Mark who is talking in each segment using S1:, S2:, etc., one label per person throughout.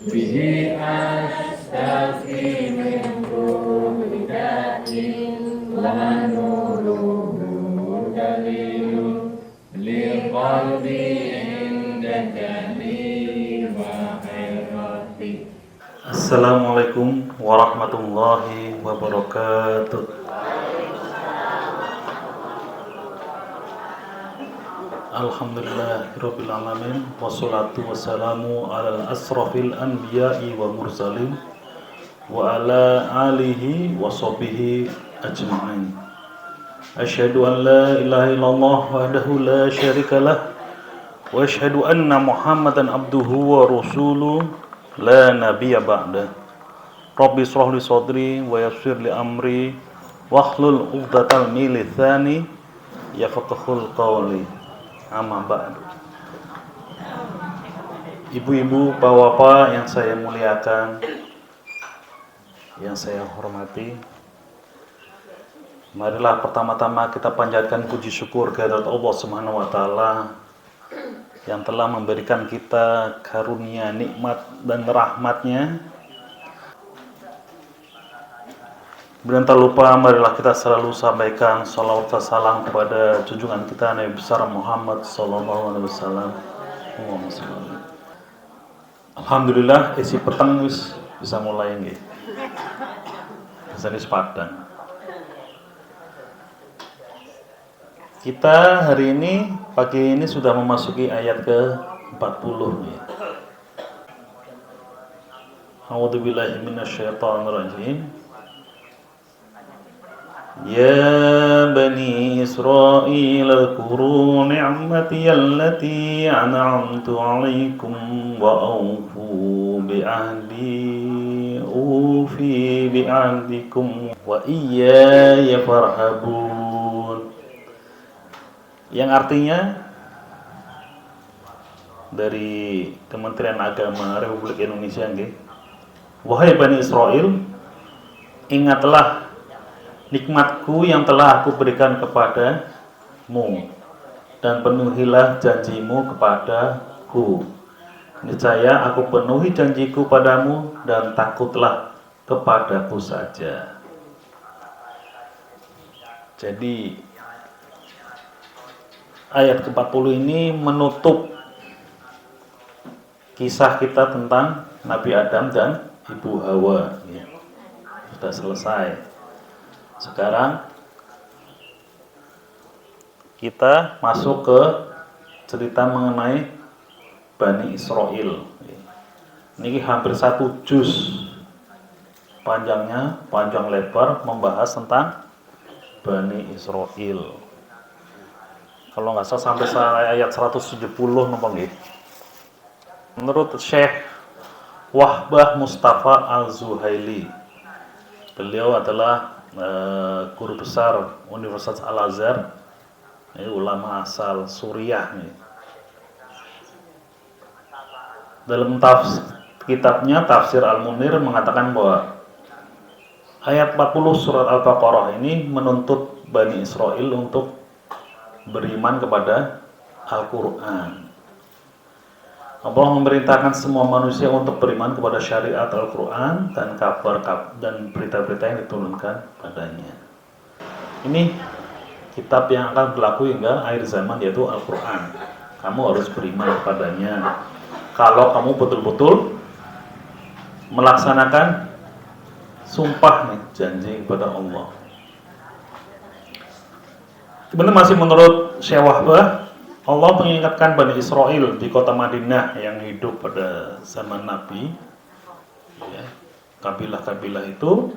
S1: به أستغفي من كل داء ونوره دليل لقلبي عند الجليل وحيرتي. Assalamualaikum warahmatullahi wabarakatuh. Alhamdulillahirabbil alamin wassalatu wassalamu ala asrafil anbiya'i wa mursalin wa ala alihi wa sahbihi ajma'in. Asyhadu an la ilaha illallah wahdahu la syarikalah wa asyhadu anna Muhammadan abduhu wa rasuluh la nabiyya ba'da. Rabbi shrah li sadri wa yassir li amri wahlul 'uqdatal min lisani yafqahul qawli. Amma ba'du. Ibu-ibu, bapak-bapak yang saya muliakan, yang saya hormati, marilah pertama-tama kita panjatkan puji syukur kehadirat Allah Subhanahu wa taala yang telah memberikan kita karunia, nikmat dan rahmatnya. Dan tak lupa marilah kita selalu sampaikan salawat dan salam kepada junjungan kita Nabi besar Muhammad sallallahu alaihi wasallam. Alhamdulillah isi petang bisa mulai nggih. Bisa sepadan. Kita hari ini pagi ini sudah memasuki ayat ke-40 nggih. A'udzubillahi minasyaitonirrajim. Ya bani Israil اذكروا نعمتي التي أنعمت عليكم وأوفوا بعهدي أوفي بعهدكم وإياي فارهبون. Yang artinya dari Kementerian Agama Republik Indonesia nggih. Wahai Bani Israil, ingatlah nikmatku yang telah aku berikan kepadamu dan penuhilah janjimu kepadaku. Niscaya aku penuhi janjiku padamu dan takutlah kepadaku saja. Jadi ayat ke-40 ini menutup kisah kita tentang Nabi Adam dan Ibu Hawa. Sudah selesai. Sekarang kita masuk ke cerita mengenai Bani Israil. Ini hampir 1 juz panjangnya, panjang lebar membahas tentang Bani Israil. Kalau nggak salah sampai ayat 170 napa nggih. Menurut Syekh Wahbah Mustafa Al-Zuhaili, beliau adalah guru besar Universitas Al-Azhar, ulama asal Suriah nih. Dalam kitabnya Tafsir Al-Munir mengatakan bahwa ayat 40 surat Al-Baqarah ini menuntut Bani Israil untuk beriman kepada Al-Quran. Allah memerintahkan semua manusia untuk beriman kepada syariat Al-Quran dan kabar dan berita-berita yang diturunkan padanya. Ini kitab yang akan berlaku hingga akhir zaman, yaitu Al-Quran. Kamu harus beriman kepadanya kalau kamu betul-betul melaksanakan sumpah janji kepada Allah. Sebenarnya masih menurut Syekh Wahbah, Allah mengingatkan Bani Israil di kota Madinah yang hidup pada zaman Nabi, kabilah-kabilah itu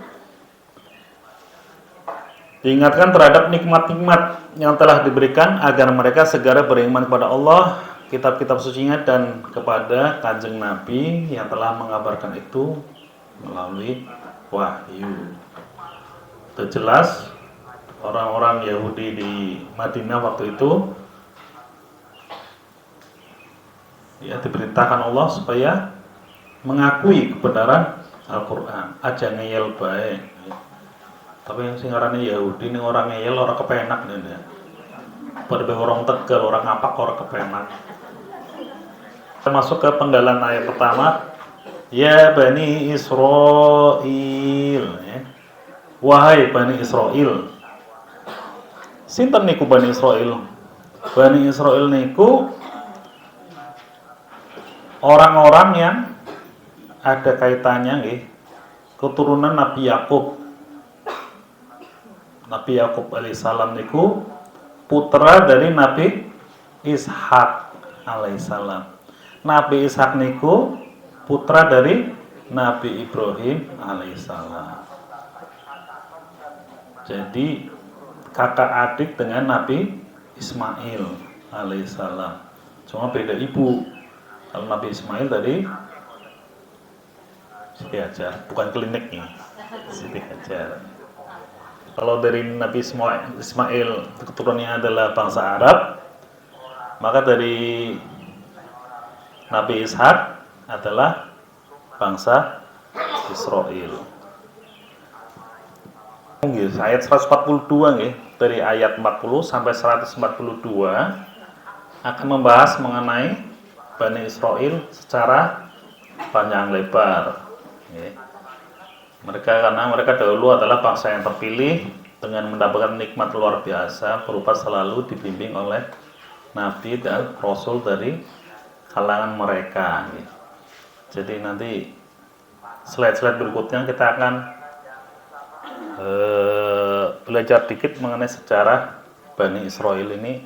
S1: diingatkan terhadap nikmat-nikmat yang telah diberikan agar mereka segera beriman kepada Allah, kitab-kitab sucinya, dan kepada Kanjeng Nabi yang telah mengabarkan itu melalui wahyu. Itu jelas orang-orang Yahudi di Madinah waktu itu diperintahkan Allah supaya mengakui kebenaran Al-Quran, aja ngeyel baik. Tapi yang singarannya Yahudi ini orang ngeyel, orang kepenak nih. Pada orang Tegal, orang ngapak, orang kepenak. Kita masuk ke penggalan ayat pertama, Ya Bani Israil, ya. Wahai Bani Israil. Sinten niku Bani Israil? Bani Israil niku orang-orang yang ada kaitannya nggih, keturunan Nabi Yakub. Nabi Yakub alaihissalam niku putra dari Nabi Ishak alaihissalam. Nabi Ishak niku putra dari Nabi Ibrahim alaihissalam. Jadi kakak adik dengan Nabi Ismail alaihissalam. Cuma beda ibu. Kalau Nabi Ismail dari Siti Hajar, bukan klinik nih, Siti Hajar. Kalau dari Nabi Ismail keturunannya adalah bangsa Arab, maka dari Nabi Ishak adalah bangsa Israel. Ayat 142 nih, dari ayat 40 sampai 142 akan membahas mengenai Bani Israel secara panjang lebar. Karena mereka dahulu adalah bangsa yang terpilih dengan mendapatkan nikmat luar biasa berupa selalu dibimbing oleh Nabi dan Rasul dari kalangan mereka. Jadi nanti slide-slide berikutnya kita akan belajar dikit mengenai sejarah Bani Israel ini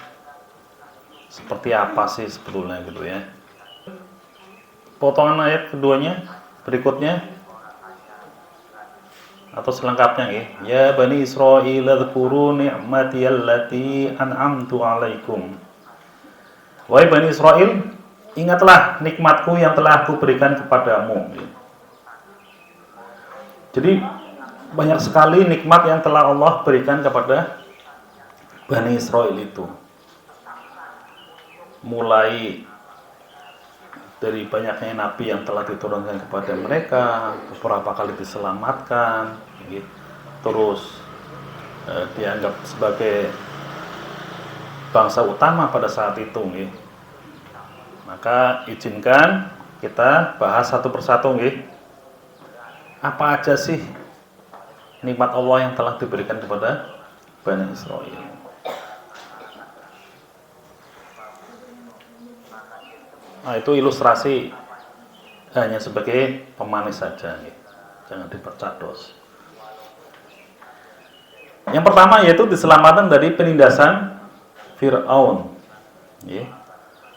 S1: seperti apa sih sebetulnya gitu ya. Potongan ayat keduanya berikutnya atau selengkapnya ya Bani Israil dzkuru ni'mati allati an'amtu 'alaikum. Wahai Bani Israil, ingatlah nikmatku yang telah aku berikan kepadamu. Jadi banyak sekali nikmat yang telah Allah berikan kepada Bani Israil itu. Mulai dari banyaknya nabi yang telah diturunkan kepada mereka, beberapa kali diselamatkan, terus dianggap sebagai bangsa utama pada saat itu. Maka izinkan kita bahas satu persatu. Apa aja sih nikmat Allah yang telah diberikan kepada Bani Israil? Nah, itu ilustrasi hanya sebagai pemanis saja, jangan dipercados. Yang pertama yaitu diselamatkan dari penindasan Fir'aun.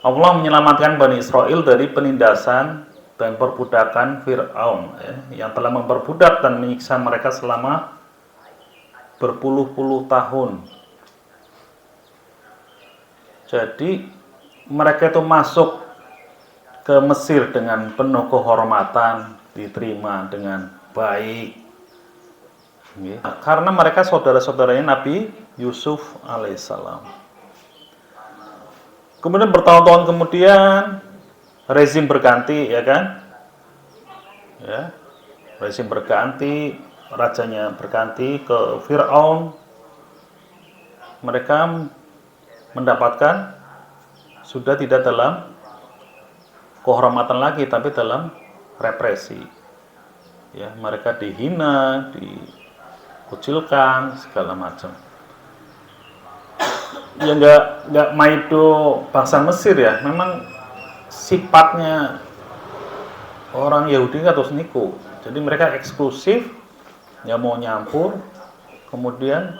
S1: Allah menyelamatkan Bani Israil dari penindasan dan perbudakan Fir'aun yang telah memperbudak dan menyiksa mereka selama berpuluh-puluh tahun. Jadi mereka itu masuk ke Mesir dengan penuh kehormatan, diterima dengan baik. Karena mereka saudara-saudaranya Nabi Yusuf alaihissalam. Kemudian bertahun-tahun kemudian rezim berganti, ya kan? Rezim berganti, rajanya berganti ke Fir'aun. Mereka mendapatkan sudah tidak dalam kehormatan lagi, tapi dalam represi. Mereka dihina, dikucilkan, segala macam. Nggak maido bangsa Mesir ya. Memang sifatnya orang Yahudi atau niku. Jadi mereka eksklusif, nggak mau nyampur, kemudian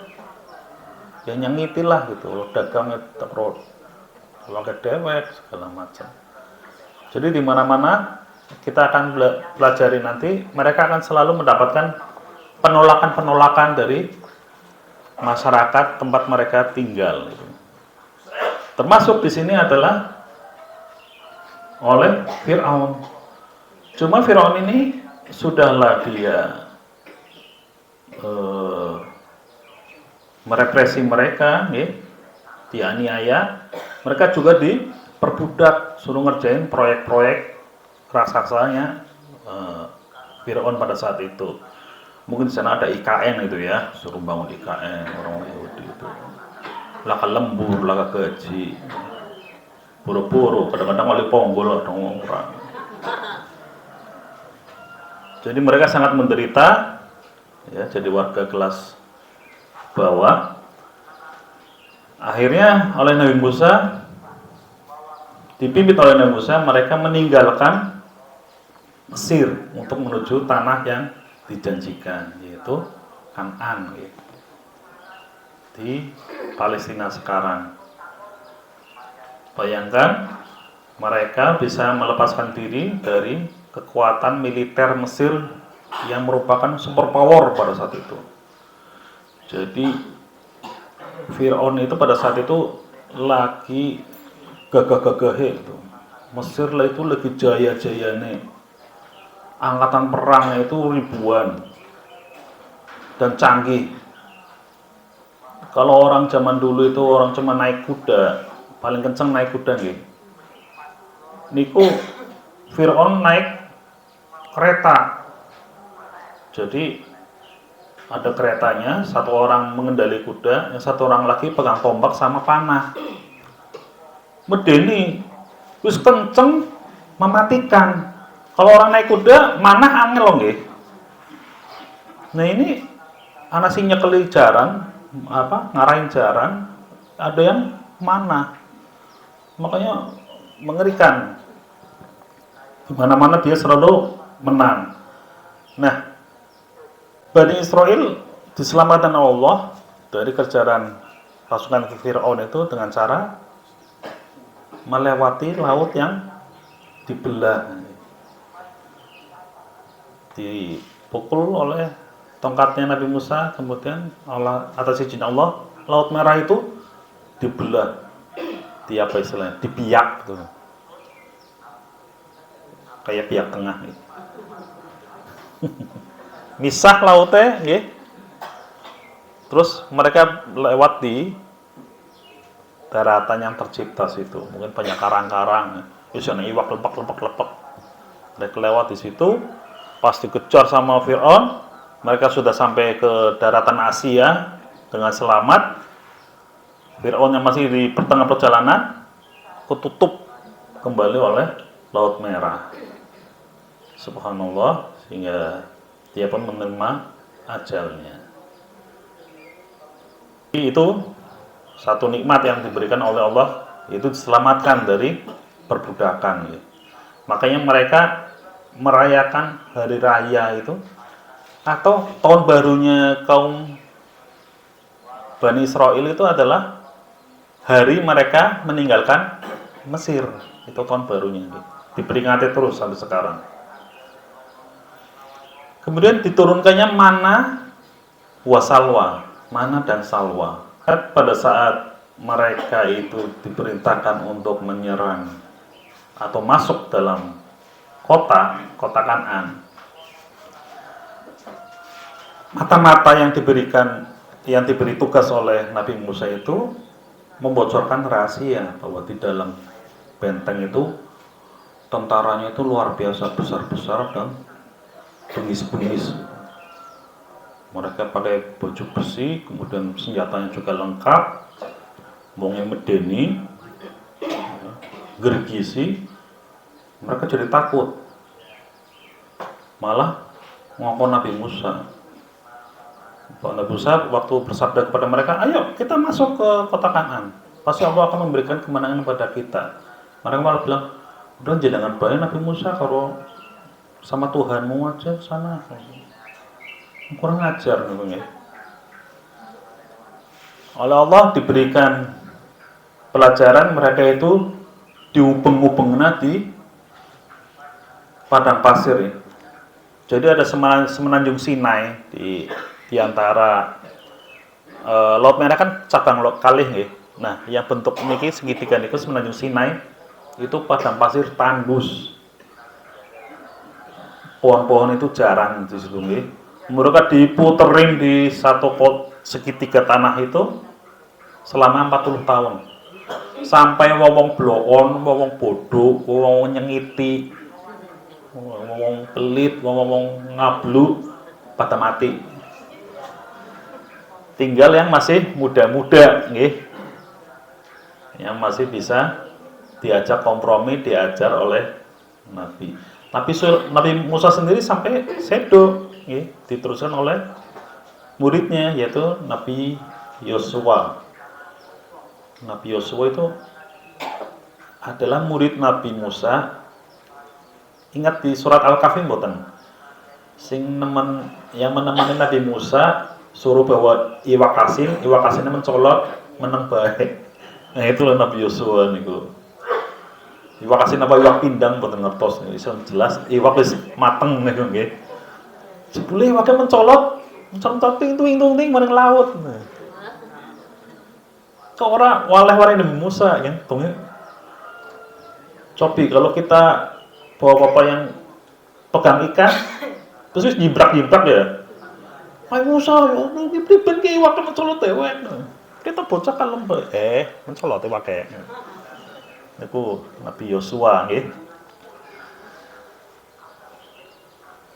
S1: ya nyangitilah gitu, dagangnya terus, pakai dewek segala macam. Jadi di mana-mana kita akan pelajari nanti, mereka akan selalu mendapatkan penolakan-penolakan dari masyarakat tempat mereka tinggal. Termasuk di sini adalah oleh Fir'aun. Cuma Fir'aun ini sudahlah dia merepresi mereka, dianiaya. Mereka juga diperbudak, suruh ngerjain proyek-proyek raksasanya Fir'aun pada saat itu. Mungkin di sana ada IKN itu ya, suruh bangun IKN orang Yahudi itu. Laka lembur, laka gaji, buru-buru, kadang-kadang wali ponggol ada orang. Jadi mereka sangat menderita, ya, jadi warga kelas bawah. Akhirnya oleh Nabi Musa, dipimpin oleh Nabi Musa, mereka meninggalkan Mesir untuk menuju tanah yang dijanjikan, yaitu Kan'an, ya, di Palestina sekarang. Bayangkan mereka bisa melepaskan diri dari kekuatan militer Mesir yang merupakan superpower pada saat itu. Jadi Fir'aun itu pada saat itu lagi gagah-gagah itu. Mesir lah itu lagi jaya-jayanya. Angkatan perangnya itu ribuan dan canggih. Kalau orang zaman dulu itu orang cuma naik kuda, paling kenceng naik kuda nih. Niku Fir'aun naik kereta. Jadi ada keretanya, satu orang mengendali kuda, yang satu orang lagi pegang tombak sama panah. Medeni wis kenceng mematikan. Kalau orang naik kuda, manah angel loh nggih. Nah ini ana sing nyekeli jaran, ngarahin jaran, ada yang manah. Makanya mengerikan. Di mana-mana dia selalu menang. Nah, Bani Israel diselamatkan Allah dari kejaran pasukan Fir'aun itu dengan cara melewati laut yang dibelah, dipukul oleh tongkatnya Nabi Musa, kemudian atas izin Allah Laut Merah itu dibelah, dibiak gitu. Kayak biak tengah gitu. Misah lautnya, nggih. Terus mereka lewat di daratan yang tercipta situ. Mungkin banyak karang-karang, wis ana iwak lepek. Mereka lewat di situ, pas dikejar sama Fir'aun, mereka sudah sampai ke daratan Asia dengan selamat. Fir'aun yang masih di pertengahan perjalanan ketutup kembali oleh Laut Merah. Subhanallah, sehingga dia pun menerima ajalnya. Itu satu nikmat yang diberikan oleh Allah, itu diselamatkan dari perbudakan. Makanya mereka merayakan hari raya itu atau tahun barunya kaum Bani Israel itu adalah hari mereka meninggalkan Mesir. Itu tahun barunya, diperingati terus sampai sekarang. Kemudian diturunkannya mana wasalwa, mana dan salwa. Pada saat mereka itu diperintahkan untuk menyerang atau masuk dalam kota Kan'an, mata-mata yang diberi tugas oleh Nabi Musa itu membocorkan rahasia bahwa di dalam benteng itu tentaranya itu luar biasa besar-besar dan bengis-bengis. Mereka pakai baju besi, kemudian senjatanya juga lengkap, wongnya medeni, gergisi. Mereka jadi takut, malah ngomong Nabi Musa. Nabi Musa waktu bersabda kepada mereka, ayo kita masuk ke kota Kan'an, pasti Allah akan memberikan kemenangan kepada kita. Mereka malah bilang, udah jangan bayar Nabi Musa, kalau sama Tuhanmu aja sana, kurang ajar gitu ya. Oleh Allah diberikan pelajaran, mereka itu diupeng-upengna di padang pasir ya. Jadi ada semenanjung Sinai di antara Laut Merah kan cabang kalih ya. Nah, yang bentuk niki segitiga niku semenanjung Sinai itu padang pasir tandus. Pohon-pohon itu jarang di situ nggih. Mereka diputerin di satu segitiga tanah itu selama 40 tahun. Sampai wong bloon, wong bodoh, wong nyengiti, wong pelit, wong ngablu pada mati. Tinggal yang masih muda-muda nggih. Yang masih bisa diajak kompromi, diajar oleh Nabi. Nabi Musa sendiri sampai sedo, ya, diteruskan oleh muridnya yaitu Nabi Yosua. Nabi Yosua itu adalah murid Nabi Musa. Ingat di surat Al-Kahfi mboten? Yang menemani Nabi Musa suruh bawa iwak asin mencolot meneng baik. Nah itulah Nabi Yosua niku. Iwak asin apa iwak pindang mboten ngertos niku iso jelas iwak wis mateng niku nggih. Jebule iwake mencolot ting maring laut. Kok ora waleh-waleh Nabi Musa ya, tunggu. Cobi kalau kita bawa apa yang pegang ikan terus jibrak-jibrak ya. Ayo Musa, ini priben ki iwak mencolot dewek. Kita bocah kan lembek. Mencolot iwake. Niku Nabi Yosua nggih.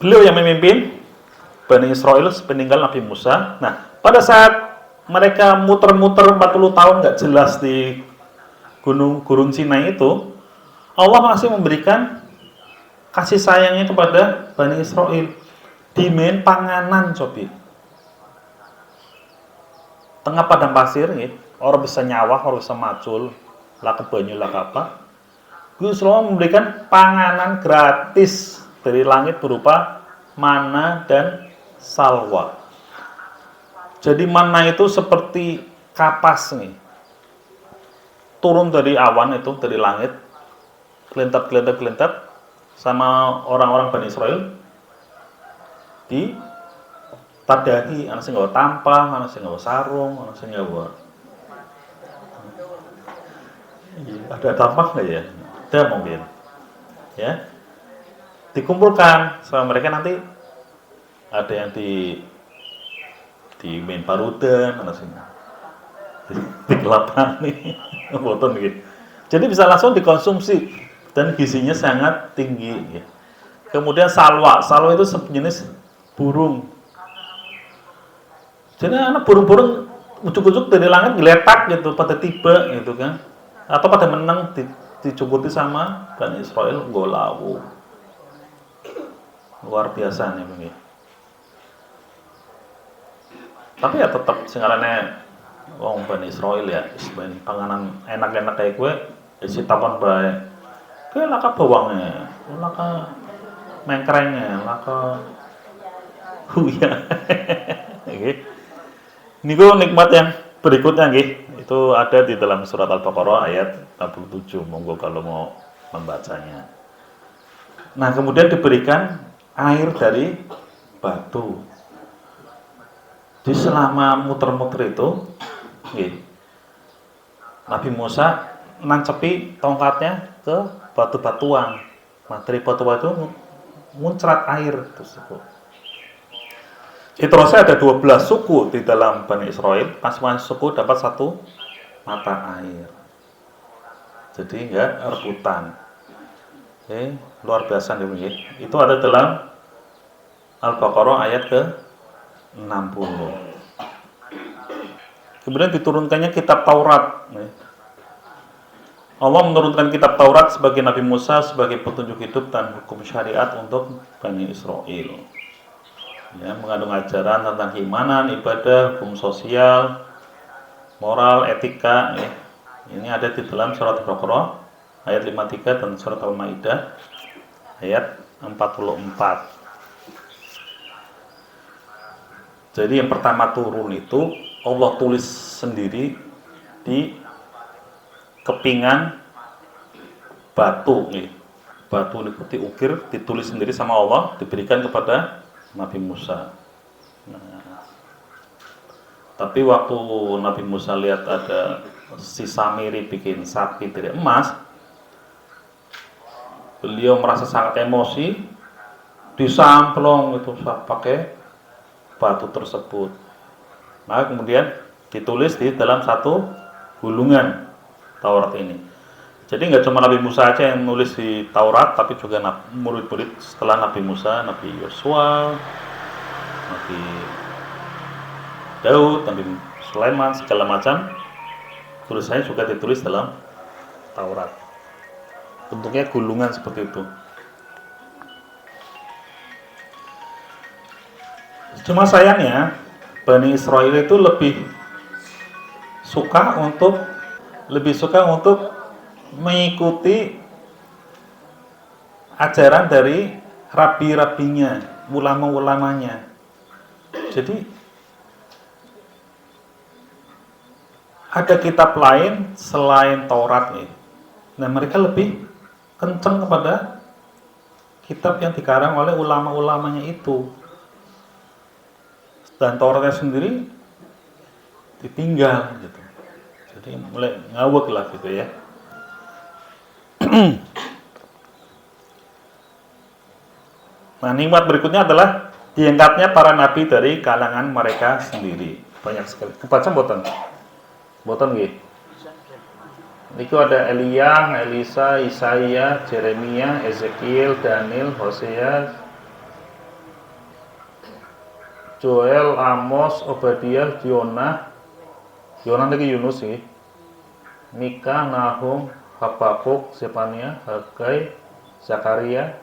S1: Beliau yang memimpin Bani Israel sepeninggal Nabi Musa. Nah, pada saat mereka muter-muter 40 tahun nggak jelas di Gurun Sinai itu, Allah masih memberikan kasih sayangnya kepada Bani Israel. Dimen panganan cobi. Tengah padang pasir, orang bisa nyawah, orang bisa macul, lah ke banyu, lah ke apa. Gusti Allah memberikan panganan gratis dari langit berupa mana dan salwa. Jadi mana itu seperti kapas nih, turun dari awan itu dari langit, kelintat sama orang-orang Bani Israel di tadahi, ana sing nggawa tampah, ana sing nggawa sarung, ana sing nggawa. Ada tampah nggak ya? Ada mungkin. Ya. Dikumpulkan sama mereka nanti ada yang di main parudan, ana sing di kelapa nih, boten gitu. Jadi bisa langsung dikonsumsi dan gizinya sangat tinggi. Ya. Kemudian salwa itu sejenis burung. Jadi anak burung-burung ujuk-ujuk dari langit geletak gitu pada tiba gitu kan, atau pada menang dicubuti sama Bani Israel ngolawu. Luar biasa nih begini. Tapi ya tetap singarane wong Bani Israel ya, sebenarnya panganan enak-enak kayak gue, isi takon bae. Kowe laka bawangnya, laka mengkrengnya, laka huya. Oke. Niku nikmat yang berikutnya nggih. Itu ada di dalam surat Al-Baqarah ayat 67. Monggo kalau mau membacanya. Nah, kemudian diberikan air dari batu. Jadi selama muter-muter itu nggih, Nabi Musa nancepi tongkatnya ke batu-batuan. Nah, dari batu-batu muncrat air tersebut. Terusnya ada 12 suku di dalam Bani Israel. Masing-masing suku dapat satu mata air. Jadi enggak rebutan. Oke, luar biasa nih. Itu ada dalam Al-Baqarah ayat ke-60. Kemudian diturunkannya kitab Taurat. Allah menurunkan kitab Taurat sebagai Nabi Musa sebagai petunjuk hidup dan hukum syariat untuk Bani Israel. Ya, mengandung ajaran tentang keimanan, ibadah, hukum sosial, moral, etika. Ya. Ini ada di dalam surat Al-Baqarah ayat 53 dan surat Al-Maidah ayat 44. Jadi yang pertama turun itu Allah tulis sendiri di kepingan batu. Ya. Batu diukir, ditulis sendiri sama Allah, diberikan kepada Nabi Musa. Nah, tapi waktu Nabi Musa lihat ada si Samiri bikin sapi dari emas, beliau merasa sangat emosi, disamplong itu pakai batu tersebut. Nah, kemudian ditulis di dalam satu gulungan Taurat ini. Jadi nggak cuma Nabi Musa aja yang nulis di Taurat, tapi juga murid-murid setelah Nabi Musa, Nabi Yosua, Nabi Daud, Nabi Sulaiman, segala macam tulisannya juga ditulis dalam Taurat. Bentuknya gulungan seperti itu. Cuma sayangnya Bani Israel itu lebih suka untuk mengikuti ajaran dari rabi-rabinya, ulama-ulamanya. Jadi ada kitab lain selain Taurat nih. Nah, mereka lebih kenceng kepada kitab yang dikarang oleh ulama-ulamanya itu. Dan Tauratnya sendiri ditinggal gitu. Jadi mulai ngawek lah gitu ya. Nah, nikmat berikutnya adalah diangkatnya para nabi dari kalangan mereka sendiri. Banyak sekali. Kebaca mboten? Mboten nggih. Niku ada Elia, Elisa, Isaiah, Jeremia, Ezekiel, Daniel, Hosea, Joel, Amos, Obadiah, Yonah niki Yunus sih. Mika, Nahum, Habakuk, Zefania, Hagai, Zakaria,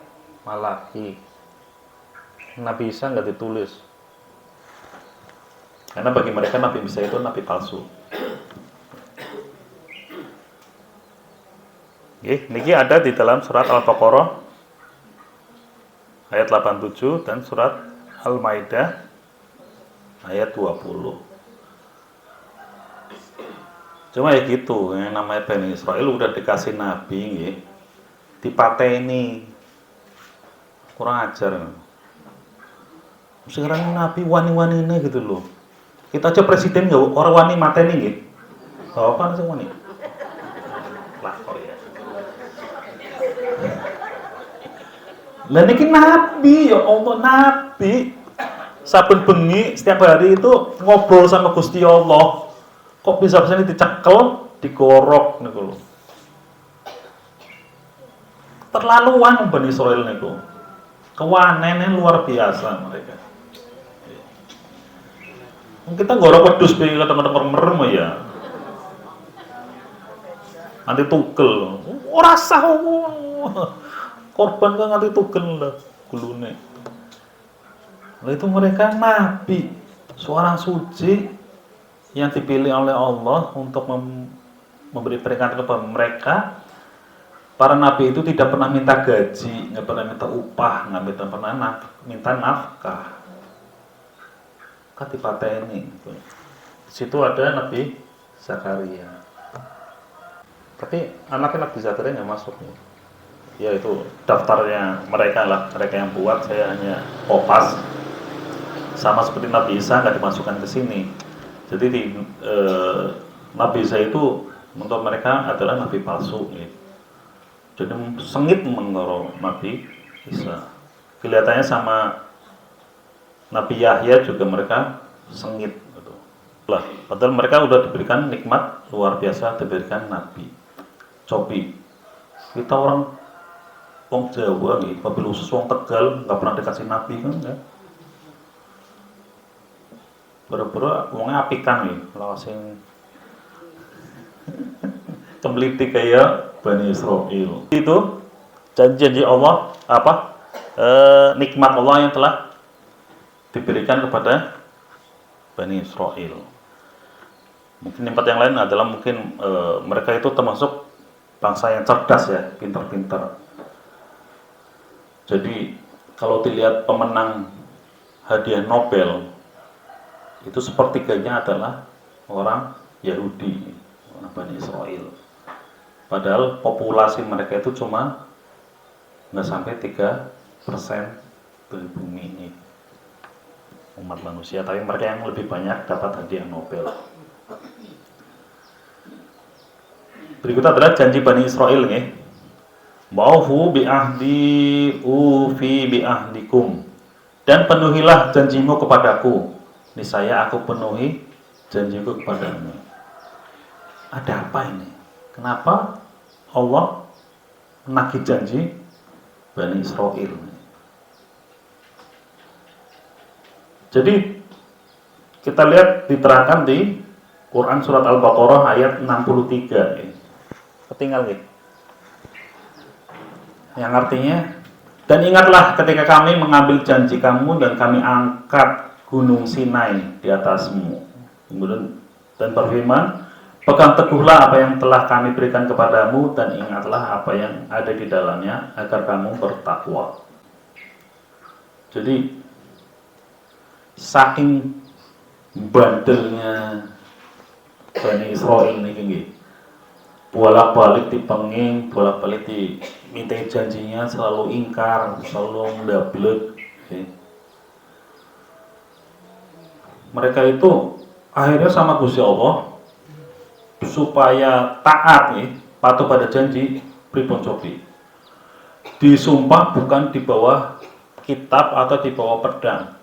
S1: Malaki. Nabi Isa nggak ditulis. Karena bagi mereka Nabi Isa itu nabi palsu. Niki ada di dalam surat Al-Baqarah ayat 87 dan surat Al-Maidah ayat 20. Cuma ya gitu, yang namanya Bani Israel udah dikasih nabi, dipateni, kurang ajar. Sekarang nabi wani-wani ini gitu loh. Kita aja presiden nggak orang wani mateni gitu. Apa sih wani? Lah kok ya. Lah niki nabi ya Allah, nabi. Saben bengi setiap hari itu ngobrol sama Gusti Allah. Kok bisa-bisa ini dicekel, digorok niku lho. Terlaluan Bani Israil niku. Kewanene luar biasa mereka. Kita gorok wedhus pe kadang-kadang merem ya. Nanti tukel. Ora sah korban kan nanti tukel lah gulune. Nah, itu mereka nabi, seorang suci yang dipilih oleh Allah untuk memberi peringatan kepada mereka. Para nabi itu tidak pernah minta gaji, nggak pernah minta upah, nggak pernah minta nafkah. Katipateni. Di situ ada Nabi Zakaria. Tapi anaknya Nabi Zakaria nggak masuk nih. Ya itu daftarnya mereka lah, mereka yang buat, saya hanya kopas. Sama seperti Nabi Isa nggak dimasukkan ke sini. Jadi Nabi Isa itu menurut mereka adalah nabi palsu. Gitu. Jadi sengit menurut Nabi Isa. Kelihatannya sama Nabi Yahya juga mereka sengit. Gitu. Lah, padahal mereka udah diberikan nikmat luar biasa, diberikan nabi. Cobi. Kita orang Jawa nih, mobil khusus wong Tegal nggak pernah dikasih nabi kan ya. Boro-boro wongnya apikan nih, langsung kemelitik kayak Bani Israil. Itu janji-janji Allah nikmat Allah yang telah diberikan kepada Bani Israil. Mungkin tempat yang lain adalah mungkin mereka itu termasuk bangsa yang cerdas ya, pintar-pintar. Jadi kalau dilihat pemenang hadiah Nobel itu sepertiganya adalah orang Yahudi, orang Bani Israil. Padahal populasi mereka itu cuma nggak sampai 3% dari bumi ini. Umat manusia, tapi mereka yang lebih banyak dapat hadiah Nobel. Berikut adalah janji Bani Israil nih. Maufu bi ahdi ufi bi ahdikum. Dan penuhilah janjimu kepadaku. Niscaya aku penuhi janjiku kepadamu. Ada apa ini? Kenapa Allah menagih janji Bani Israil? Jadi kita lihat diterangkan di Quran surat Al-Baqarah ayat 63. Ketinggal gitu. Yang artinya, dan ingatlah ketika kami mengambil janji kamu dan kami angkat Gunung Sinai di atasmu. Kemudian dan berfirman, pegang teguhlah apa yang telah kami berikan kepadamu dan ingatlah apa yang ada di dalamnya agar kamu bertakwa. Jadi saking bandelnya Bani Israil ini, bolak-balik dipenging, bolak-balik diminta janjinya, selalu ingkar, selalu mendablek. Mereka itu akhirnya sama Gusti Allah supaya taat patuh pada janji, pripun cobi. Disumpah bukan di bawah kitab atau di bawah pedang.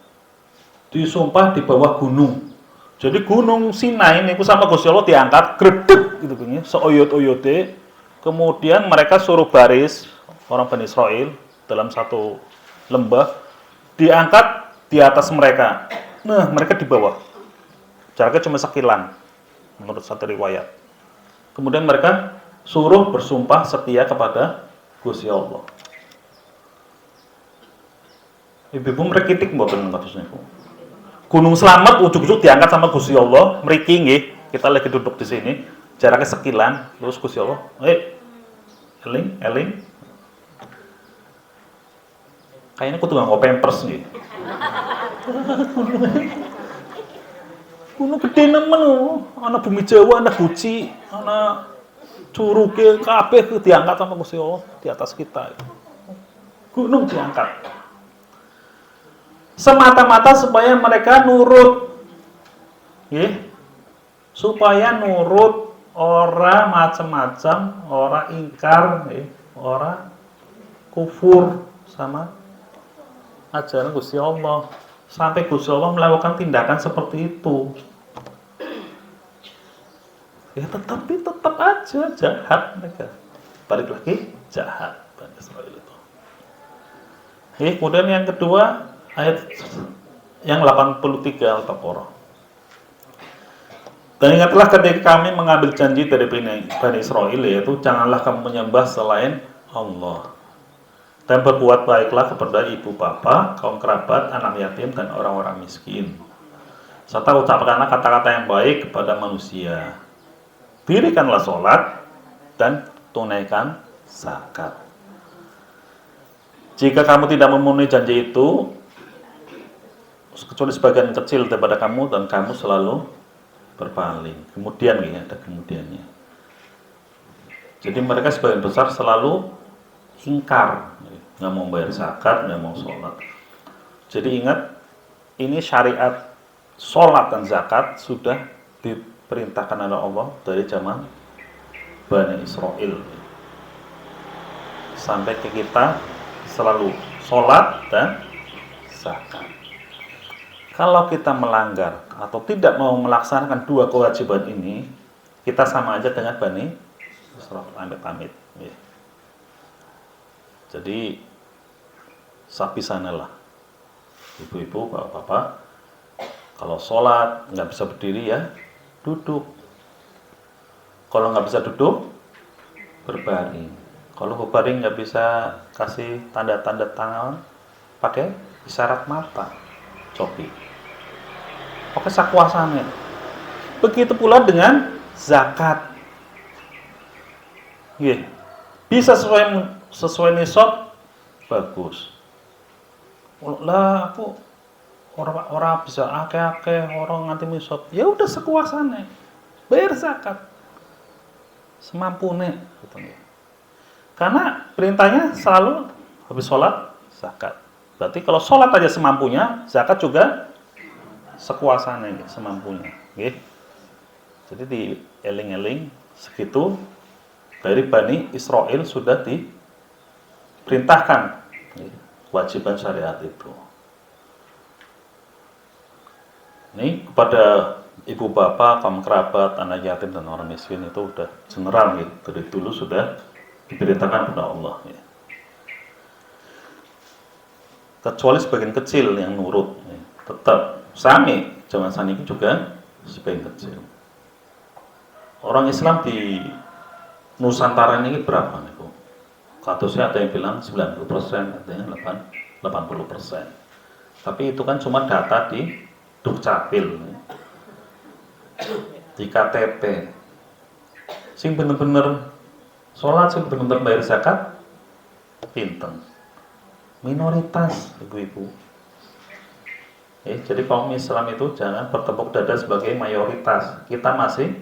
S1: Disumpah di bawah gunung. Jadi gunung Sinai ini sama Gusti Allah diangkat, gredeg gitu begini, seoyot-oyote. Kemudian mereka suruh baris orang Bani Israil dalam satu lembah, diangkat di atas mereka. Nah, mereka di bawah. Jaraknya cuma sekilan menurut satu riwayat. Kemudian mereka suruh bersumpah setia kepada Gusti Allah. Ibu-ibu mrekitik mboten kados niku. Gunung Slamet ujug-ujug diangkat sama Gusti Allah, mriki nggih. Kita lagi duduk di sini, jaraknya sekilan, terus Gusti Allah, eling. Kayaknya kudu nganggo pampers nggih. Gunung gede nemen, ana bumi Jawa, ana Guci, ana Curuge, kabeh diangkat sama Gusti Allah di atas kita. Gunung diangkat. Semata-mata supaya mereka nurut. Supaya nurut, ora macam-macam, ora ingkar, ora kufur sama ajaran Gusti Allah. Sampai Gusti Allah melakukan tindakan seperti itu. Ya tetap aja jahat mereka. Balik lagi jahat Bani Israil itu. Kemudian yang kedua ayat yang 83 Al-Baqarah. Dan ingatlah ketika kami mengambil janji dari Bani Israil, yaitu janganlah kamu menyembah selain Allah. Dan berbuat baiklah kepada ibu bapa, kaum kerabat, anak yatim, dan orang-orang miskin. Serta ucapkanlah kata-kata yang baik kepada manusia. Dirikanlah sholat dan tunaikan zakat. Jika kamu tidak memenuhi janji itu, kecuali sebagian kecil daripada kamu, dan kamu selalu berpaling. Kemudian ada kemudiannya. Jadi mereka sebagian besar selalu ingkar, nggak mau bayar zakat, nggak mau sholat. Jadi ingat, ini syariat sholat dan zakat sudah diperintahkan oleh Allah dari zaman Bani Israil sampai ke kita selalu sholat dan zakat. Kalau kita melanggar atau tidak mau melaksanakan dua kewajiban ini, kita sama aja dengan Bani Israil, amit-amit. Jadi sapi sanalah, ibu-ibu, bapak-bapak, kalau sholat nggak bisa berdiri ya duduk. Kalau nggak bisa duduk, berbaring. Kalau berbaring nggak bisa kasih tanda-tanda tangan, pakai isyarat mata, cobi. Pakai sakuasanya. Begitu pula dengan zakat. Bisa sesuai nisab, bagus. Lah aku orang bisa akeh-akeh orang nganti nisab. Ya udah sekuasane. Bayar zakat. Semampune gitu. Karena perintahnya selalu habis sholat zakat. Berarti kalau sholat aja semampunya, zakat juga sekuasane, semampunya. Jadi di eling-eling segitu dari Bani Israil sudah diperintahkan kewajiban syariat itu. Ini kepada ibu bapak, kaum kerabat, anak yatim dan orang miskin itu udah general dari dulu sudah diperintahkan kepada Allah. Kecuali sebagian kecil yang nurut, tetap sami zaman saniki juga sebagian kecil. Orang Islam di Nusantara ini berapa nih, Bu? Kasusnya ada yang bilang 90%, ada yang 80%. Tapi itu kan cuma data di Dukcapil di KTP sing bener-bener sholat, sing bener-bener bayar zakat pinten? Minoritas, ibu-ibu. Jadi kaum Islam itu jangan bertepuk dada sebagai mayoritas, kita masih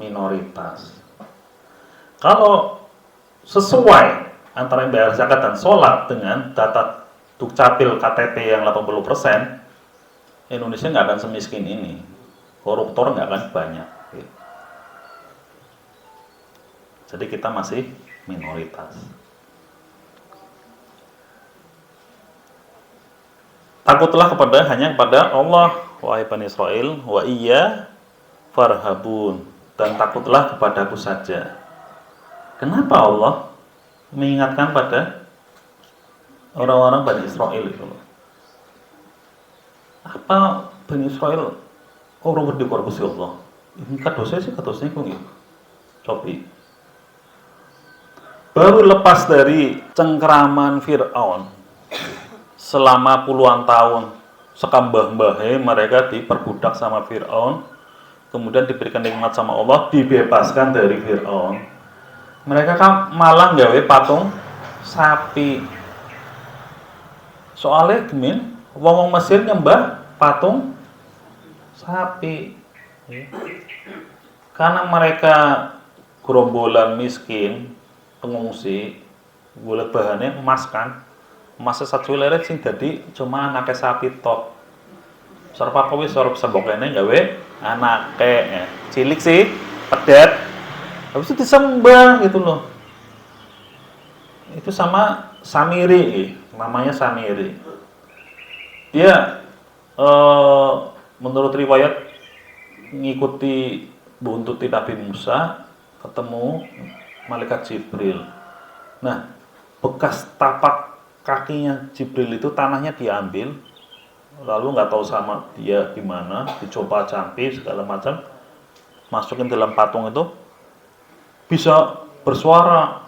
S1: minoritas. Kalau sesuai antara yang bayar zakat dan sholat dengan data Dukcapil KTP yang 80%, Indonesia nggak akan semiskin ini, koruptor nggak akan banyak. Jadi kita masih minoritas. Takutlah hanya kepada Allah, wahai Bani Israel, wa iya farhabun, dan takutlah kepadaku saja. Kenapa Allah mengingatkan pada orang-orang Bani Israel itu? Apa Bani Israel orang berdikar Gusti Allah? Ini kadosnya sih kadosnya kok gitu. Cobi. Baru lepas dari cengkeraman Fir'aun selama puluhan tahun, sekambah-mbahnya mereka diperbudak sama Fir'aun, kemudian diberikan nikmat sama Allah, dibebaskan dari Fir'aun. Mereka kan malah nggawe patung sapi. Soalnya gemin, wong Mesir nyembah patung sapi. Karena mereka gerombolan miskin, pengungsi, golek bahannya emas kan. Emasnya satu leret sing dadi cuma anake sapi tok. Sarpa kowe sorop sembokene gawe anake cilik sih, pedet. Habis itu disembah gitu loh. Itu sama Samiri, namanya Samiri. Dia menurut riwayat ngikuti buntuti Nabi Musa, ketemu malaikat Jibril. Nah, bekas tapak kakinya Jibril itu tanahnya diambil, lalu nggak tahu sama dia gimana, dicoba campi segala macam, masukin dalam patung itu, bisa bersuara,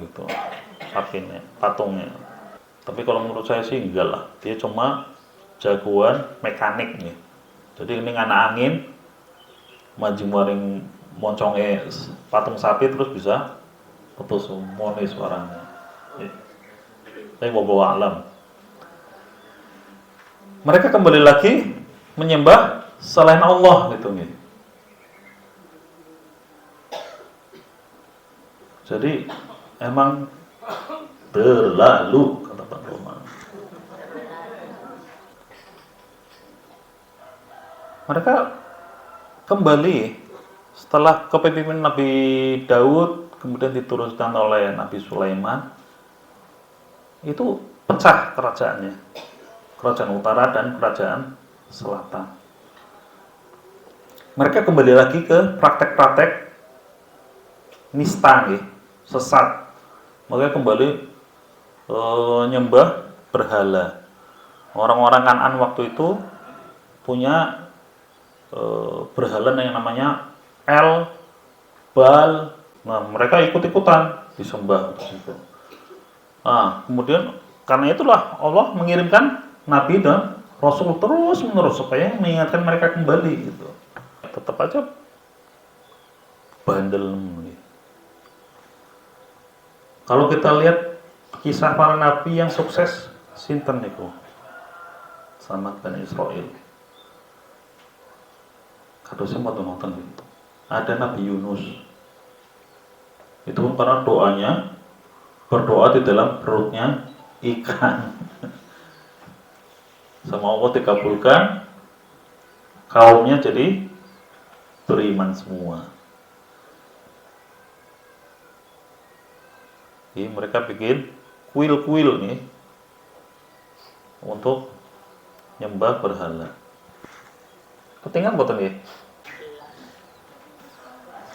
S1: gitu, sapinya, patungnya. Tapi kalau menurut saya sih enggak lah, dia cuma jagoan mekanik nih. Jadi ini ngana angin, majing waring moncongnya patung sapi terus bisa putus mone suaranya. Tapi bawa alam. Mereka kembali lagi menyembah selain Allah gitu nih. Jadi emang terlalu kata Pak Roman. Mereka kembali setelah kepemimpinan Nabi Daud, kemudian diturunkan oleh Nabi Sulaiman. Itu pecah kerajaannya, kerajaan utara dan kerajaan selatan. Mereka kembali lagi ke praktek-praktek nista, sesat. Mereka kembali nyembah berhala. Orang-orang Kan'an waktu itu punya berhala yang namanya El, Baal. Nah, mereka ikut-ikutan disembah gitu. Nah, kemudian karena itulah Allah mengirimkan Nabi dan Rasul terus menerus supaya mengingatkan mereka kembali gitu. Tetap aja bandel. Kalau kita lihat kisah para nabi yang sukses, sinten niku? Sama Bani Israil. Kadosnya nonton gitu. Ada Nabi Yunus. Itu karena doanya berdoa di dalam perutnya ikan. Sama Allah dikabulkan, kaumnya jadi beriman semua. Jadi mereka bikin kuil-kuil nih untuk nyembah berhala. Ketinggalan boten nggih?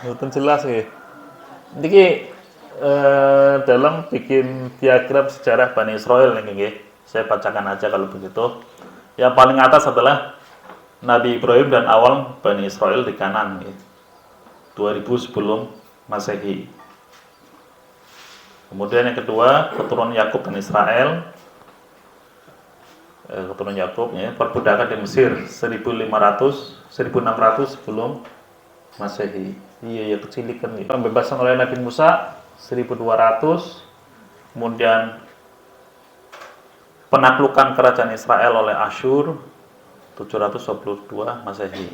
S1: Boten jelas nggih. Niki dalam bikin diagram sejarah Bani Israel nih, saya bacakan aja kalau begitu. Yang paling atas adalah Nabi Ibrahim dan awal Bani Israel di Kanan, 2000 sebelum Masehi. Kemudian yang kedua keturunan Yakub dan Israel keturunan Yakub ya, perbudakan di Mesir 1600 sebelum Masehi. Iya ya kecilikan ya. Pembebasan oleh Nabi Musa 1200, kemudian penaklukan kerajaan Israel oleh Asyur 722 Masehi.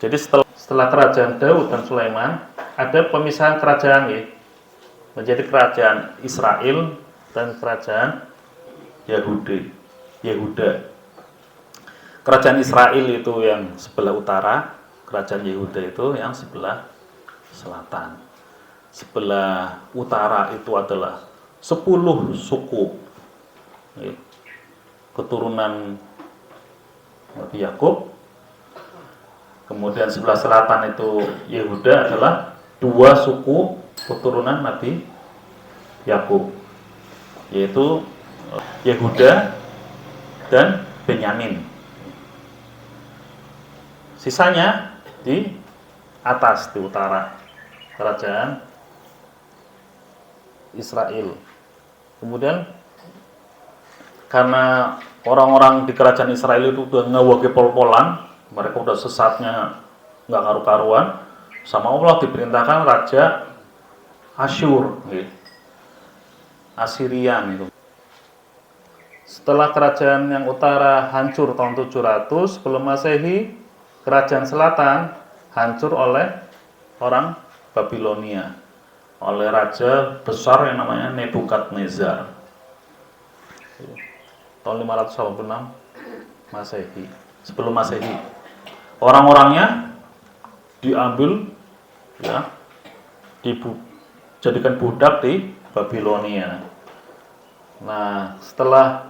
S1: Jadi setelah kerajaan Daud dan Sulaiman ada pemisahan kerajaan ya, menjadi kerajaan Israel dan kerajaan Yehuda. Kerajaan Israel itu yang sebelah utara, kerajaan Yehuda itu yang sebelah selatan. Sebelah utara itu adalah 10 suku keturunan Nabi Yakub. Kemudian sebelah selatan itu Yehuda adalah 2 suku keturunan Nabi Yakub, yaitu Yehuda dan Benyamin. Sisanya di atas, di utara, kerajaan Israel. Kemudian karena orang-orang di kerajaan Israel itu udah ngewage pol-polan, mereka udah sesatnya nggak karu-karuan, sama Allah diperintahkan raja Asyur, Assyrian itu. Setelah kerajaan yang utara hancur tahun 700 sebelum Masehi, kerajaan selatan hancur oleh orang Babilonia, oleh raja besar yang namanya Nebukadnezar. Tahun 586 Masehi, sebelum Masehi. Orang-orangnya diambil ya, dijadikan budak di Babilonia. Nah, setelah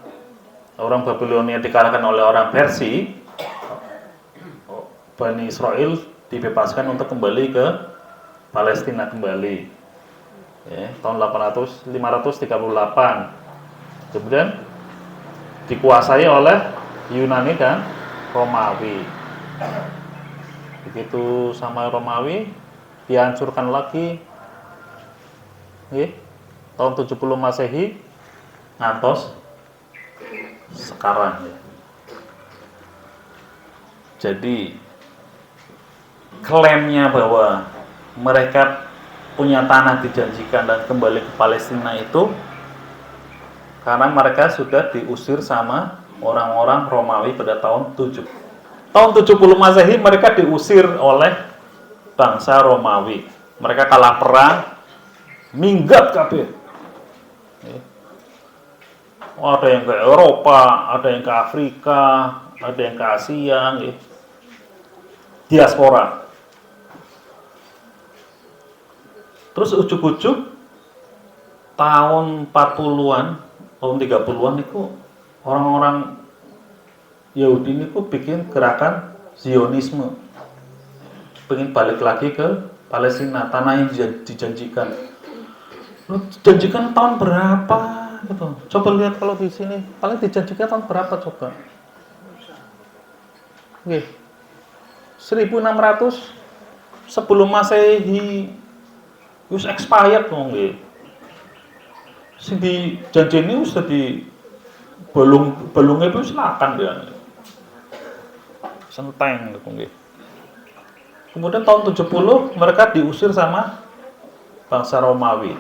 S1: orang Babilonia dikalahkan oleh orang Persia, Bani Israel dibebaskan untuk kembali ke Palestina kembali. Ya, tahun 538. Kemudian dikuasai oleh Yunani dan Romawi. Begitu sama Romawi dihancurkan lagi. Tahun 70 Masehi ngantos sekarang ya. Jadi klaimnya bahwa mereka punya tanah dijanjikan dan kembali ke Palestina itu karena mereka sudah diusir sama orang-orang Romawi pada tahun 70. Tahun 70 Masehi mereka diusir oleh bangsa Romawi. Mereka kalah perang, minggat kabeh. Ada yang ke Eropa, ada yang ke Afrika, ada yang ke Asia, diaspora. Terus ujuk-ujuk tahun 40-an, tahun 30-an itu orang-orang Yahudi ini bikin gerakan Zionisme, pengen balik lagi ke Palestina, tanah yang dijanjikan. Dijanjikan tahun berapa gitu? Coba lihat kalau di sini, paling dijanjikan tahun berapa coba? Oke, 1600 sebelum Masehi, wis expired dong nggih. Sing dijanjeni wis di balungnya itu selatan dia. Senteng gitu nggih. Kemudian tahun 70 mereka diusir sama bangsa Romawi.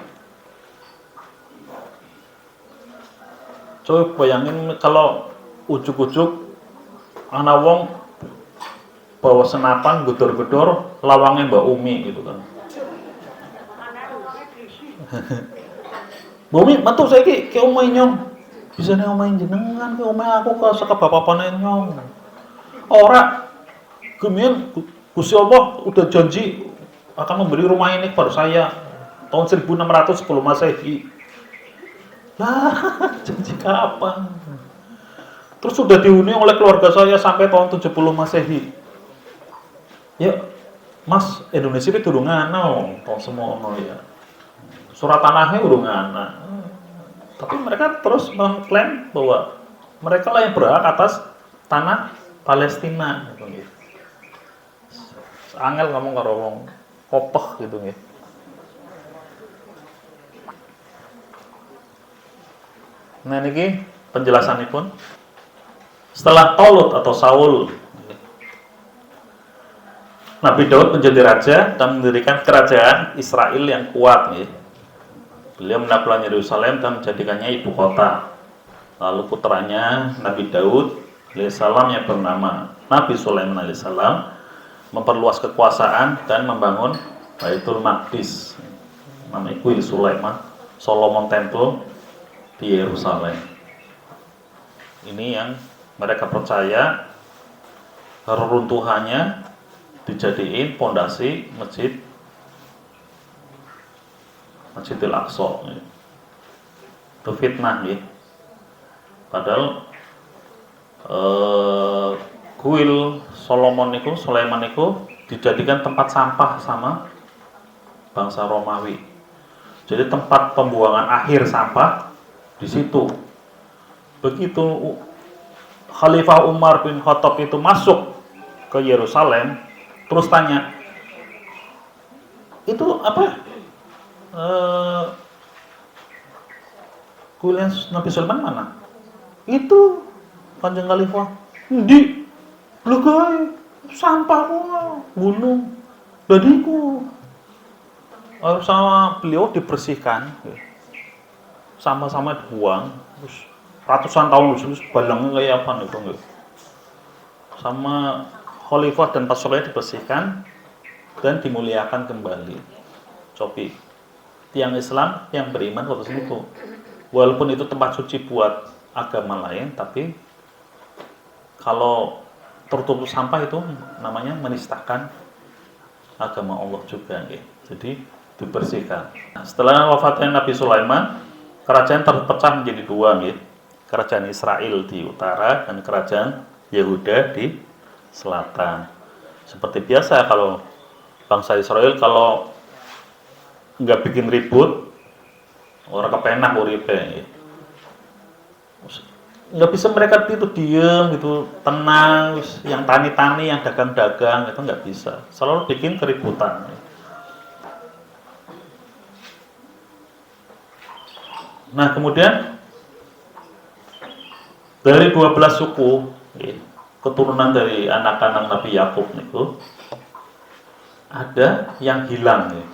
S1: Coba bayangin kalau ujuk-ujuk ana wong bawa senapan gedor-gedor lawangnya Mbak Umi gitu kan. Mbak Umi, metu saiki ke omahe nyong. Bisane omahe jenengan ke omahe aku ke saka bapak-bapane nyong. Ora kemudian Gusti Allah udah janji akan memberi rumah ini kepada saya tahun 1600 sebelum Masehi. Lah, janji kapan? Terus sudah dihuni oleh keluarga saya sampai tahun 70 Masehi. Ya, Mas, Indonesia itu durung ana tahun semono ya. Surat tanahnya urung ana. Tapi mereka terus mengklaim bahwa mereka lah yang berhak atas tanah Palestina gitu. Angel ngomong karo wong kopeh gitu nggih. Nah niki penjelasanipun. Setelah Talut atau Saul, Nabi Daud menjadi raja dan mendirikan kerajaan Israel yang kuat. Beliau menaklukkan Yerusalem dan menjadikannya ibu kota. Lalu putranya Nabi Daud alaihissalam yang bernama Nabi Sulaiman alaihissalam memperluas kekuasaan dan membangun Baitul Maqdis, namanya kuil Sulaiman, Solomon Temple di Yerusalem. Ini yang mereka percaya reruntuhannya dijadiin pondasi Masjidil Aqsa. Itu fitnah ya. Padahal kuil Sulaiman itu dijadikan tempat sampah sama bangsa Romawi. Jadi tempat pembuangan akhir sampah di situ. Begitu Khalifah Umar bin Khattab itu masuk ke Yerusalem, terus tanya, itu apa? Kuilnya Nabi Sulaiman mana? Itu Kanjeng Khalifah. Di legai sampah gunung. Badiku sama beliau dibersihkan, sama-sama dibuang, terus ratusan tahun terus balangnya kayak apa itu enggak? Sama Khalifah dan Rasulullah dibersihkan dan dimuliakan kembali. Cobi tiang Islam yang beriman waktu itu, walaupun itu tempat suci buat agama lain, tapi kalau tertutup sampah itu namanya menistakan agama Allah juga, ya. Jadi dibersihkan. Nah, setelah wafatnya Nabi Sulaiman, kerajaan terpecah menjadi dua, ya. Kerajaan Israel di utara dan kerajaan Yehuda di selatan. Seperti biasa kalau bangsa Israel kalau nggak bikin ribut, orang kepenak uripe, ya. Nggak bisa mereka itu diem gitu, tenang, yang tani-tani, yang dagang-dagang itu nggak bisa, selalu bikin keributan. Nah kemudian dari 12 suku, keturunan dari anak-anak Nabi Yakub itu ada yang hilang, ya.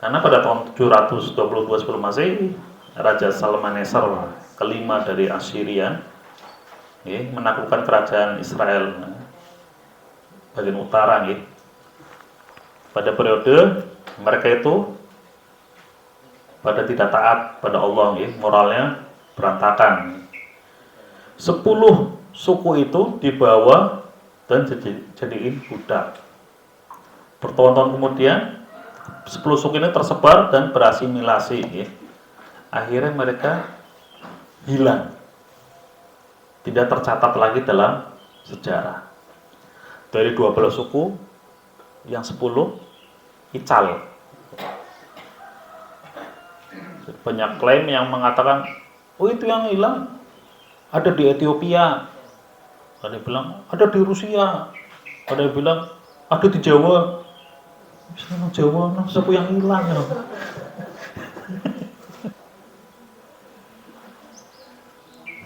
S1: Karena pada tahun 722 sebelum Masehi, Raja Salmaneser kelima dari Assyria, ya, menaklukkan kerajaan Israel bagian utara, ya. Pada periode mereka itu pada tidak taat pada Allah, ya, moralnya berantakan. 10 suku itu dibawa dan jadiin budak. Bertahun-tahun kemudian 10 suku ini tersebar dan berasimilasi, ya. Akhirnya mereka hilang, tidak tercatat lagi dalam sejarah. Dari 12 suku, yang 10 ical. Banyak klaim yang mengatakan, oh itu yang hilang ada di Ethiopia, ada yang bilang ada di Rusia, ada yang bilang ada di Jawa. Jawa, suku yang hilang, ya.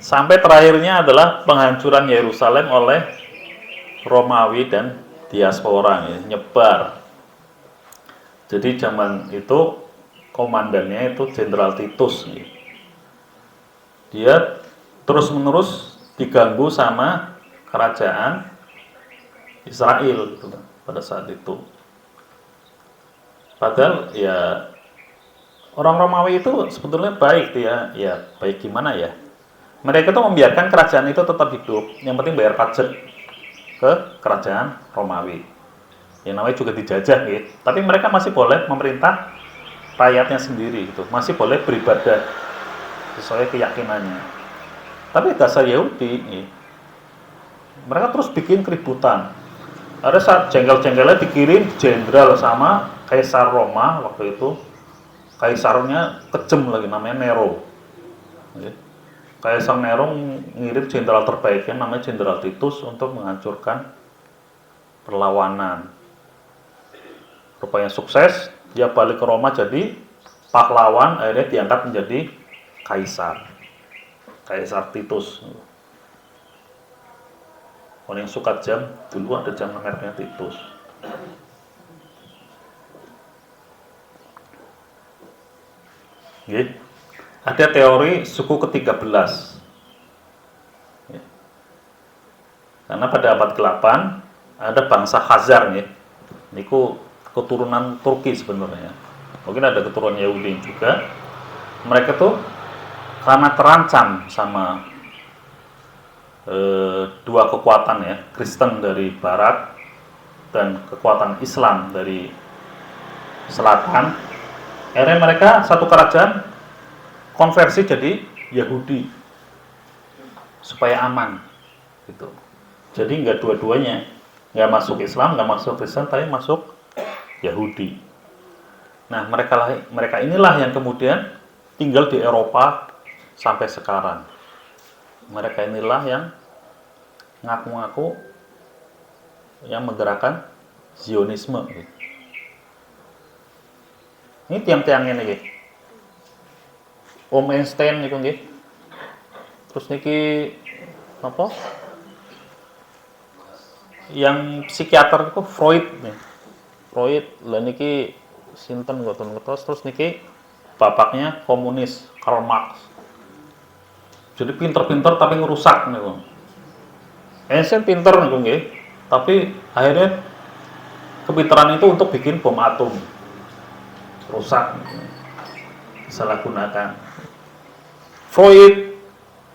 S1: Sampai terakhirnya adalah penghancuran Yerusalem oleh Romawi dan diaspora, ya, nyebar. Jadi zaman itu komandannya itu Jenderal Titus, ya. Dia terus-menerus diganggu sama kerajaan Israel gitu, pada saat itu. Padahal ya orang Romawi itu sebetulnya baik, ya baik gimana ya? Mereka tuh membiarkan kerajaan itu tetap hidup, yang penting bayar pajak ke kerajaan Romawi. Yang namanya juga dijajah, gitu. Tapi mereka masih boleh memerintah rakyatnya sendiri, gitu. Masih boleh beribadah sesuai keyakinannya. Tapi dasar Yahudi, gitu. Mereka terus bikin keributan. Ada saat jengkel-jengkelnya dikirim jenderal sama Kaisar Roma waktu itu. Kaisarnya kejam lagi, namanya Nero, gitu. Kaisar Nero ngirim jenderal terbaiknya namanya Jenderal Titus untuk menghancurkan perlawanan. Rupanya sukses, dia balik ke Roma jadi pahlawan, akhirnya diangkat menjadi Kaisar Titus. Orang yang suka jam, dulu ada jam mereknya Titus. Okay. Ada teori suku ke-13. Ya. Karena pada abad ke-8 ada bangsa Khazar ya. Niku keturunan Turki sebenarnya. Mungkin ada keturunan Yahudi juga. Mereka tuh karena terancam sama dua kekuatan ya, Kristen dari barat dan kekuatan Islam dari selatan. Akhirnya mereka satu kerajaan konversi jadi Yahudi supaya aman gitu. Jadi nggak dua-duanya, nggak masuk Islam, nggak masuk Kristen, tapi masuk Yahudi. Nah, mereka inilah yang kemudian tinggal di Eropa sampai sekarang. Mereka inilah yang ngaku-ngaku yang menggerakkan Zionisme. Ini tiang-tiang ini nggih. Om Einstein niku nggih. Terus niki apa? Yang psikiater itu Freud nih. Freud lah niki sinten ngoten ngertos, terus niki bapaknya komunis Karl Marx. Jadi pinter-pinter tapi ngerusak niku. Einstein pinter niku nggih, tapi akhirnya kepintaran itu untuk bikin bom atom. Rusak niku. Salah gunakan. Freud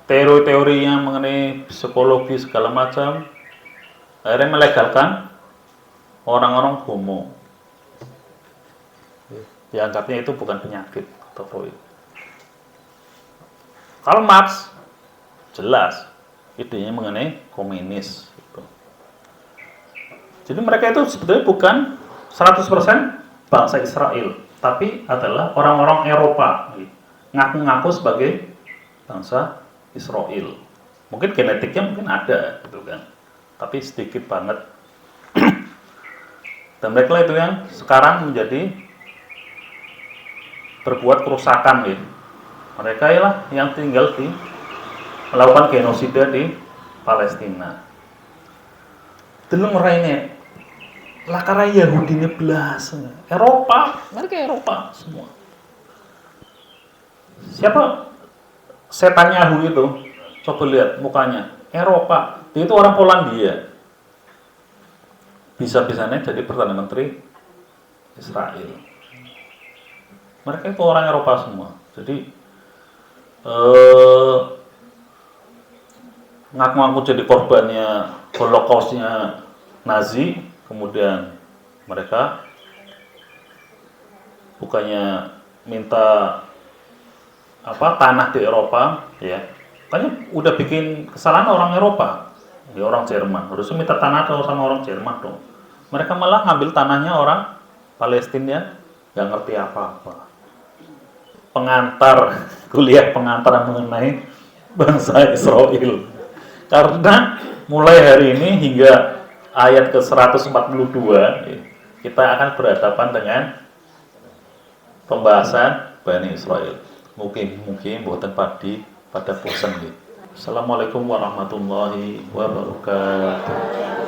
S1: teori-teorinya mengenai psikologi segala macam akhirnya melegalkan orang-orang homo. Dianggapnya itu bukan penyakit atau Freud. Karl Marx jelas idenya mengenai komunis gitu. Jadi mereka itu sebetulnya bukan 100% bangsa Israel, tapi adalah orang-orang Eropa gitu. Ngaku-ngaku sebagai bangsa Israel. Mungkin genetiknya mungkin ada gitu kan, tapi sedikit banget. Dan mereka itu yang sekarang menjadi berbuat kerusakan gitu. Mereka ialah yang tinggal di melakukan genosida di Palestina. Deleng raine lah karena Yahudi ini belas Eropa, mereka Eropa semua. Siapa setan Yahudi itu? Coba lihat mukanya. Eropa, dia itu orang Polandia. Bisa-bisanya jadi Perdana Menteri Israel. Mereka itu orang Eropa semua. Jadi ngaku-ngaku jadi korbannya Holocaustnya Nazi, kemudian mereka bukannya minta tanah di Eropa, ya, makanya udah bikin kesalahan orang Eropa, ya orang Jerman, harusnya minta tanah sama orang Jerman dong. Mereka malah ngambil tanahnya orang Palestina, nggak ngerti apa-apa. Pengantar kuliah pengantar mengenai bangsa Israel. Karena mulai hari ini hingga ayat ke-142 kita akan berhadapan dengan pembahasan Bani Israel. Mungkin buatan pada bosan. Assalamualaikum warahmatullahi wabarakatuh.